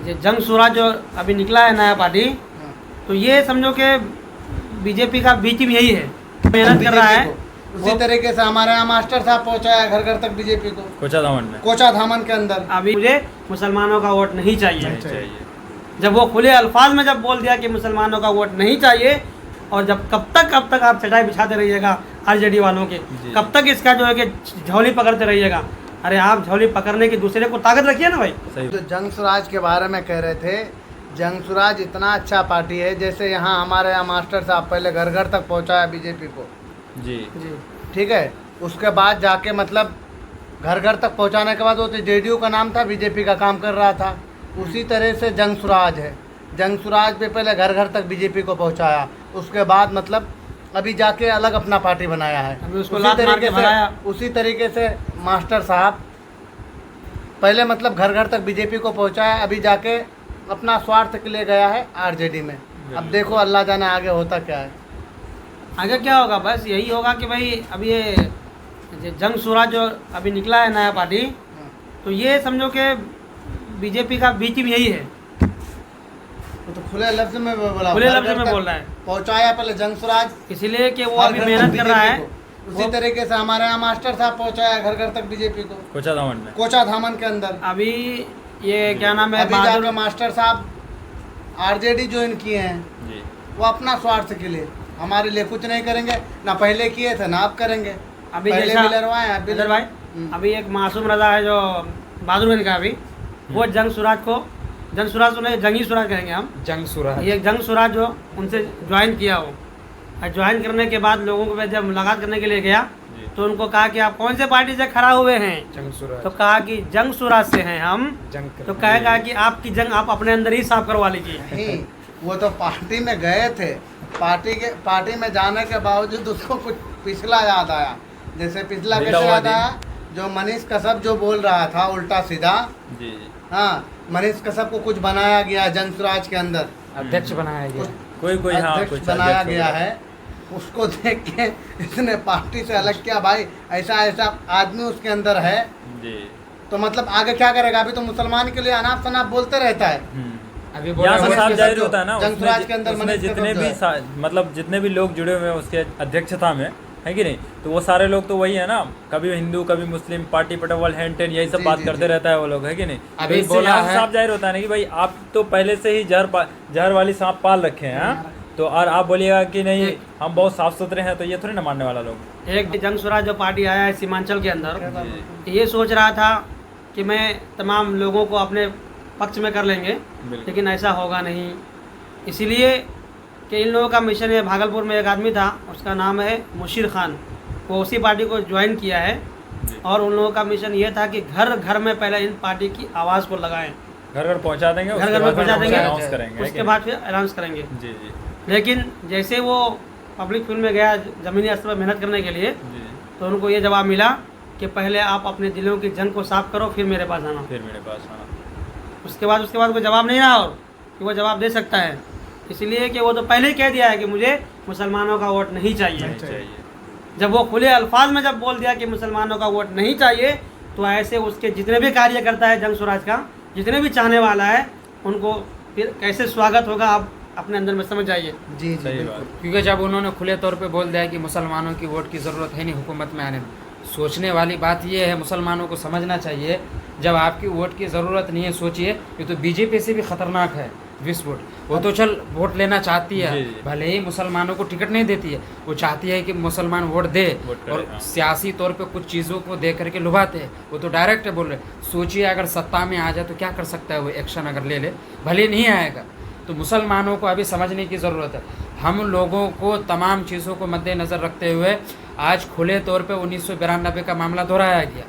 ये जंग स्वराज जो अभी निकला है नया पार्टी, तो ये समझो कि बीजेपी का बी टीम यही है, मेहनत कर रहा है। उसी तरीके से हमारे यहाँ मास्टर साहब पहुँचाया घर घर तक बीजेपी को, कोचा धामन के अंदर। अभी मुझे मुसलमानों का वोट नहीं चाहिए। चाहिए। जब वो खुले अल्फाज में जब बोल दिया कि मुसलमानों का वोट नहीं चाहिए, और जब कब तक आप चटाई बिछाते रहिएगा आरजेडी वालों के, कब तक इसका जो है कि झोली पकड़ते रहिएगा। अरे आप झोली पकड़ने की दूसरे को ताकत रखिए ना भाई। जो जंग स्वराज के बारे में कह रहे थे, जंग स्वराज इतना अच्छा पार्टी है, जैसे यहाँ हमारे यहाँ मास्टर साहब पहले घर घर तक पहुँचाया बीजेपी को जी जी, ठीक है। उसके बाद जाके मतलब घर घर तक पहुँचाने के बाद वो तो जेडीयू का नाम था, बीजेपी का काम कर रहा था। उसी तरह से जंग स्वराज है। जंग स्वराज पे पहले घर घर तक बीजेपी को पहुँचाया, उसके बाद मतलब अभी जाके अलग अपना पार्टी बनाया है। अभी उसको लात मार के भगाया। उसी तरीके से मास्टर साहब पहले मतलब घर घर तक बीजेपी को पहुंचाया, अभी जाके अपना स्वार्थ के लिए गया है आरजेडी में। अब देखो अल्लाह जाने आगे होता क्या है। आगे क्या होगा, बस यही होगा कि भाई अभी ये जंग स्वराज जो अभी निकला है नया पार्टी, तो ये समझो कि बीजेपी का बी टीम यही है। वो तो खुले लफ्ज में बोला, खुले लफ्ज में बोल रहा है, पहुंचाया पहले जंग स्वराज, इसलिए कि वो और अभी घर मेहनत तक कर रहा है। बीजेपी को। उसी तरीके से हमारे यहाँ मास्टर साहब पहुंचाया घर घर तक बीजेपी को, कोचा धामन के अंदर। अभी ये क्या नाम है, अभी जाके मास्टर साहब आरजेडी ज्वाइन किए हैं, जी। वो अपना स्वार्थ के लिए, हमारे लिए कुछ नहीं करेंगे। ना पहले किए थे ना अब करेंगे। अभी पहले जैसा भी लड़वाए, अब भी इधर भाई, अभी एक मासूम रजा है जो बहादुरगंज का, अभी वो जंग स्वराज को, जंग स्वराज तो नहीं, जंगी स्वराज कहेंगे हम, जंग स्वराज। ये जंग स्वराज जो उनसे ज्वाइन किया वो, और ज्वाइन करने के बाद लोगों को जब मुलाकात करने के लिए गया, तो उनको कहा कि आप कौन से पार्टी से खड़ा हुए हैं, जंग स्वराज। तो कहा कि जंग स्वराज से हैं हम। जंग तो कहेगा कि आपकी जंग आप अपने अंदर ही साफ करवा लीजिए। नहीं, वो तो पार्टी में गए थे, पार्टी में जाने के बावजूद उसको कुछ पिछला याद आया। जैसे पिछला कैसे याद आया, जो मनीष कश्यप जो बोल रहा था उल्टा सीधा, जी। हाँ, मनीष कश्यप को कुछ बनाया गया जंग स्वराज के अंदर, अध्यक्ष बनाया गया, कोई अध्यक्ष बनाया गया है। उसको देख के इसने पार्टी से अलग किया। भाई ऐसा आदमी उसके अंदर है, जी। तो मतलब आगे क्या करेगा। अभी तो मुसलमान के लिए अनाप शनाप बोलते रहता है। अभी साफ जाहिर होता है ना, जंग स्वराज के अंदर उसमें जितने भी मतलब जितने भी लोग जुड़े हुए हैं उसके अध्यक्षता में, है कि नहीं, तो वो सारे लोग तो वही है ना, कभी हिंदू कभी मुस्लिम, पार्टी पटवाल हैंड टेन यही सब बात करते रहता है वो लोग, है कि नहीं। अभी तो बोला है, साफ जाहिर होता है ना कि भाई आप तो पहले से ही जहर वाली सांप पाल रखे हैं, तो और आप बोलिएगा कि नहीं हम बहुत साफ सुथरे हैं, तो ये थोड़ी ना मानने वाला लोग। एक जंग स्वराज जो पार्टी आया है सीमांचल के अंदर, ये सोच रहा था कि मैं तमाम लोगों को अपने पक्ष में कर लेंगे, लेकिन ऐसा होगा नहीं। इसीलिए कि इन लोगों का मिशन है, भागलपुर में एक आदमी था, उसका नाम है मुशीर खान, वो उसी पार्टी को ज्वाइन किया है, और उन लोगों का मिशन ये था कि घर घर में पहले इन पार्टी की आवाज़ को लगाएं, घर घर पहुंचा देंगे, घर घर में पहुंचा देंगे, अनाउंस करेंगे, उसके बाद फिर अनाउंस करेंगे। जी जी। लेकिन जैसे वो पब्लिक फील्ड में गया ज़मीनी स्तर पर मेहनत करने के लिए, तो उनको ये जवाब मिला कि पहले आप अपने दिलों की जंग को साफ करो, फिर मेरे पास आना। उसके बाद कोई जवाब नहीं रहा और कि वो जवाब दे सकता है, इसलिए कि वो तो पहले ही कह दिया है कि मुझे मुसलमानों का वोट नहीं चाहिए। जब वो खुले अल्फाज में जब बोल दिया कि मुसलमानों का वोट नहीं चाहिए, तो ऐसे उसके जितने भी कार्यकर्ता है जंग स्वराज का, जितने भी चाहने वाला है, उनको फिर कैसे स्वागत होगा आप अपने अंदर में समझ आइए। जी सही बात। क्योंकि जब उन्होंने खुले तौर पे बोल दिया कि मुसलमानों की वोट की ज़रूरत है नहीं हुकूमत में आने में, सोचने वाली बात ये है, मुसलमानों को समझना चाहिए जब आपकी वोट की ज़रूरत नहीं है, सोचिए ये तो बीजेपी से भी ख़तरनाक है विस्फोट। वो तो चल वोट लेना चाहती है, भले ही मुसलमानों को टिकट नहीं देती है, वो चाहती है कि मुसलमान वोट दे, और सियासी तौर पे कुछ चीज़ों को दे करके लुभाते हैं। वो तो डायरेक्ट बोल रहे, सोचिए अगर सत्ता में आ जाए तो क्या कर सकता है वो, एक्शन अगर ले ले, भले नहीं आएगा। तो मुसलमानों को अभी समझने की ज़रूरत है। हम लोगों को तमाम चीज़ों को मद्देनज़र रखते हुए आज खुले तौर पे 1992 का मामला दोहराया गया।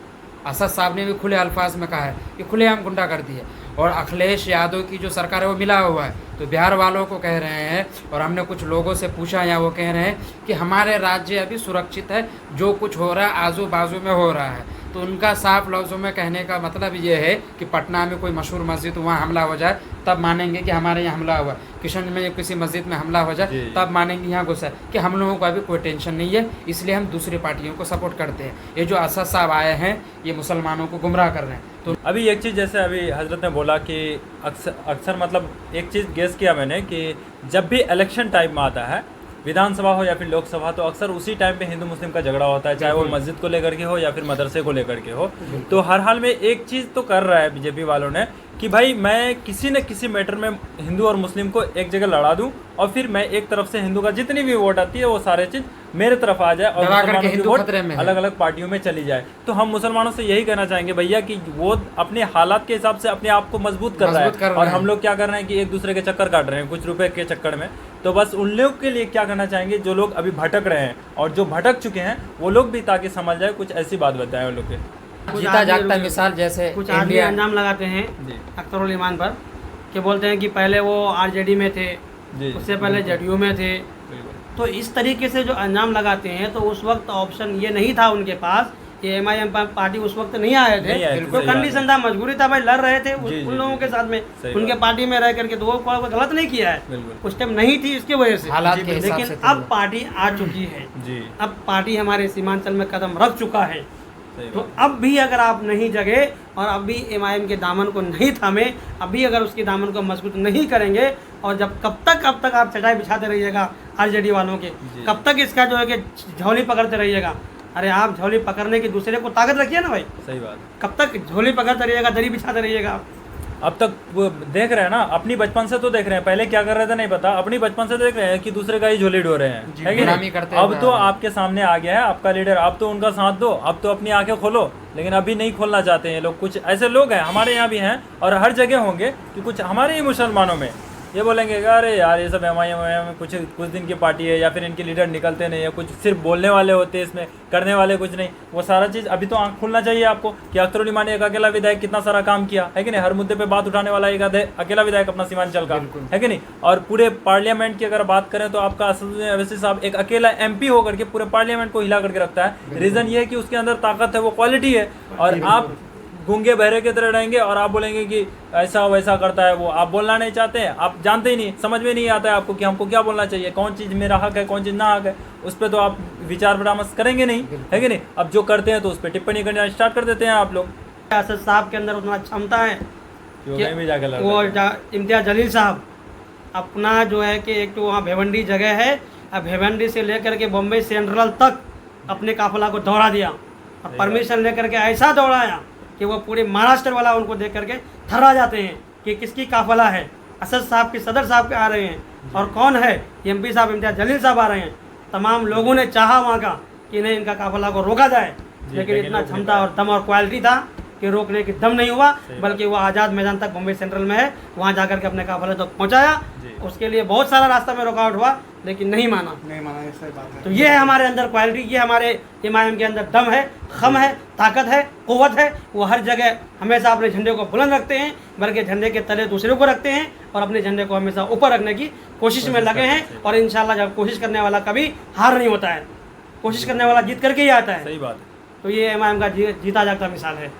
असद साहब ने भी खुले अल्फाज में कहा है कि खुलेआम गुंडागर्दी है, और अखिलेश यादव की जो सरकार है वो मिला हुआ है। तो बिहार वालों को कह रहे हैं, और हमने कुछ लोगों से पूछा या वो कह रहे हैं कि हमारे राज्य अभी सुरक्षित है, जो कुछ हो रहा है आजू बाजू में हो रहा है। तो उनका साफ लफ्ज़ों में कहने का मतलब ये है कि पटना में कोई मशहूर मस्जिद वहाँ हमला हो जाए तब मानेंगे कि हमारे यहाँ हमला हुआ, किशन में किसी मस्जिद में हमला हो जाए तब मानेंगे यहाँ गुस्सा है। कि हम लोगों को अभी कोई टेंशन नहीं है, इसलिए हम दूसरी पार्टियों को सपोर्ट करते हैं। ये जो असद साहब आए हैं ये मुसलमानों को गुमराह कर रहे हैं। तो अभी एक चीज़ जैसे अभी हजरत ने बोला कि अक्सर मतलब एक चीज़ गेस किया मैंने कि जब भी इलेक्शन टाइम में आता है, विधानसभा हो या फिर लोकसभा, तो अक्सर उसी टाइम पे हिंदू मुस्लिम का झगड़ा होता है, चाहे वो मस्जिद को लेकर के हो या फिर मदरसे को लेकर के हो। तो हर हाल में एक चीज़ तो कर रहा है बीजेपी वालों ने कि भाई मैं किसी न किसी मैटर में हिंदू और मुस्लिम को एक जगह लड़ा दूं और फिर मैं एक तरफ से हिंदू का जितनी भी वोट आती है वो सारे चीज़ मेरे तरफ आ जाए और मुसलमानों की वोट अलग अलग पार्टियों में चली जाए। तो हम मुसलमानों से यही कहना चाहेंगे भैया कि वो अपने हालात के हिसाब से अपने आप को मजबूत कर रहा है और हम लोग क्या कर रहे हैं कि एक दूसरे के चक्कर काट रहे हैं कुछ रुपए के चक्कर में। तो बस उन लोगों के लिए क्या करना चाहेंगे जो लोग अभी भटक रहे हैं और जो भटक चुके हैं वो लोग भी, ताकि समझ जाए, कुछ ऐसी बात बताएं उन लोग के। जीता जागता मिसाल जैसे कुछ आदमी अंजाम लगाते हैं अख्तरुल ईमान पर कि बोलते हैं कि पहले वो आरजेडी में थे, उससे पहले जेडीयू में थे। तो इस तरीके से जो अंजाम लगाते हैं, तो उस वक्त ऑप्शन ये नहीं था उनके पास, ये एमआईएम पार्टी उस वक्त नहीं आए थे, तो कंडीशन था, मजबूरी था, भाई लड़ रहे थे उन लोगों के साथ में, उनके पार्टी में रह करके, तो वो कोई गलत नहीं किया है, उस टाइम नहीं थी इसकी वजह से। लेकिन अब पार्टी आ चुकी है, अब पार्टी हमारे सीमांचल में कदम रख चुका है। तो अब भी अगर आप नहीं जगे और अब भी एमआईएम के दामन को नहीं थामे, अभी अगर उसके दामन को मजबूत नहीं करेंगे, और जब कब तक आप चटाई बिछाते रहिएगा आरजेडी वालों के, कब तक इसका जो है कि झोली पकड़ते रहिएगा। अरे आप झोली पकड़ने की दूसरे को ताकत रखिए ना भाई, सही बात। कब तक झोली पकड़ते रहिएगा, दरी बिछाते रहिएगा। अब तक वो देख रहे हैं ना, अपनी बचपन से तो देख रहे हैं, पहले क्या कर रहे थे नहीं पता, अपनी बचपन से देख रहे हैं कि दूसरे का ही झोली डो रहे हैं, है कि नहीं? अब तो आपके सामने आ गया है आपका लीडर, अब तो उनका साथ दो, अब तो अपनी आंखें खोलो। लेकिन अभी नहीं खोलना चाहते हैं लोग। कुछ ऐसे लोग हैं, हमारे यहाँ भी हैं और हर जगह होंगे, कि कुछ हमारे ही मुसलमानों में ये बोलेंगे अरे यार ये सब एमआईएम कुछ दिन की पार्टी है, या फिर इनके लीडर निकलते नहीं है, कुछ सिर्फ बोलने वाले होते हैं, इसमें करने वाले कुछ नहीं। वो सारा चीज़ अभी तो आंख खुलना चाहिए आपको कि अख्तरुल ईमान एक अकेला विधायक कितना सारा काम किया है कि नहीं, हर मुद्दे पे बात उठाने वाला एक अकेला विधायक अपना सीमांचल का, है कि नहीं। और पूरे पार्लियामेंट की अगर बात करें तो आपका असदुद्दीन अवैसी साहब एक अकेला एमपी होकर के पूरे पार्लियामेंट को हिला करके रखता है। रीज़न ये है कि उसके अंदर ताकत है, वो क्वालिटी है। और आप गूंगे बहरे की तरह रहेंगे और आप बोलेंगे कि ऐसा वैसा करता है वो, आप बोलना नहीं चाहते हैं, आप जानते ही नहीं, समझ में नहीं आता है आपको कि हमको क्या बोलना चाहिए, कौन चीज़ मेरा हक है, कौन चीज़ ना हक है, उस पर तो आप विचार विमर्श करेंगे नहीं, है कि नहीं। अब जो करते हैं तो उस पर टिप्पणी करना स्टार्ट कर देते हैं आप लोग। असद साहब के अंदर उतना क्षमता है कि वो इम्तियाज जलील साहब अपना जो है कि एक तो वहाँ भिवंडी जगह है, अब भिवंडी से लेकर के बॉम्बे सेंट्रल तक अपने काफिला को दौड़ा दिया और परमिशन लेकर के ऐसा दौड़ाया कि वो पूरे महाराष्ट्र वाला उनको देख करके थर्रा जाते हैं कि किसकी काफिला है। असद साहब के सदर साहब के आ रहे हैं और कौन है, एमपी साहब इम्तियाज जलील साहब आ रहे हैं। तमाम लोगों ने चाहा वहाँ का कि नहीं इनका काफिला को रोका जाए, लेकिन इतना क्षमता और दम और क्वालिटी था कि रोकने की दम नहीं हुआ, बल्कि वो आज़ाद मैदान तक बॉम्बे सेंट्रल में है, वहाँ जाकर के अपने काफिले तक पहुँचाया। उसके लिए बहुत सारा रास्ता में रुकावट हुआ, लेकिन नहीं माना, ऐसी बात है। तो ये है हमारे अंदर क्वालिटी, ये हमारे एमआईएम के अंदर दम है, खम है, ताकत है, क़ुव्वत है। वो हर जगह हमेशा अपने झंडे को बुलंद रखते हैं, बल्कि झंडे के तले दूसरे को रखते हैं और अपने झंडे को हमेशा ऊपर रखने की कोशिश में लगे हैं। और इंशाल्लाह जब कोशिश करने वाला कभी हार नहीं होता है, कोशिश करने वाला जीत करके ही आता है। सही बात है। तो ये एमआईएम का जीता जागता मिसाल है।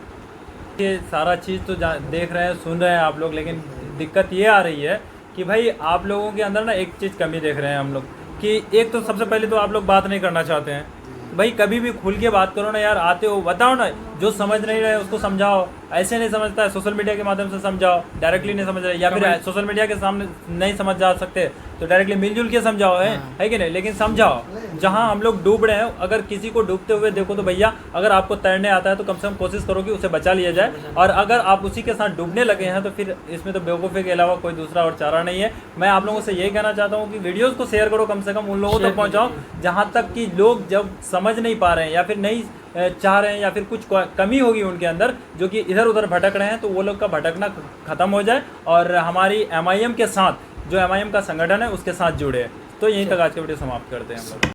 ये सारा चीज़ तो देख रहे हैं, सुन रहे हैं आप लोग, लेकिन दिक्कत ये आ रही है कि भाई आप लोगों के अंदर ना एक चीज़ कमी देख रहे हैं हम लोग, कि एक तो सबसे पहले तो आप लोग बात नहीं करना चाहते हैं। भाई कभी भी खुल के बात करो ना यार, आते हो बताओ ना, जो समझ नहीं रहे उसको समझाओ। ऐसे नहीं समझता है, सोशल मीडिया के माध्यम से समझाओ, डायरेक्टली नहीं समझ रहे, या फिर सोशल मीडिया के सामने नहीं समझ जा सकते तो डायरेक्टली मिलजुल के समझाओ, है कि नहीं। लेकिन समझाओ, जहाँ हम लोग डूब रहे हैं, अगर किसी को डूबते हुए देखो तो भैया अगर आपको तैरने आता है तो कम से कम कोशिश करो कि उसे बचा लिया जाए। और अगर आप उसी के साथ डूबने लगे हैं तो फिर इसमें तो बेवकूफ़ी के अलावा कोई दूसरा और चारा नहीं है। मैं आप लोगों से यही कहना चाहता हूँ कि वीडियोज़ को शेयर करो, कम से कम उन लोगों तक पहुँचाओ जहाँ तक कि लोग जब समझ नहीं पा रहे हैं या फिर नहीं चाह रहे हैं या फिर कुछ कमी होगी उनके अंदर, जो कि इधर उधर भटक रहे हैं, तो वो लोग का भटकना ख़त्म हो जाए और हमारी एमआईएम के साथ, जो एमआईएम का संगठन है उसके साथ जुड़े। तो यहीं तक आज की वीडियो समाप्त करते हैं हम लोग।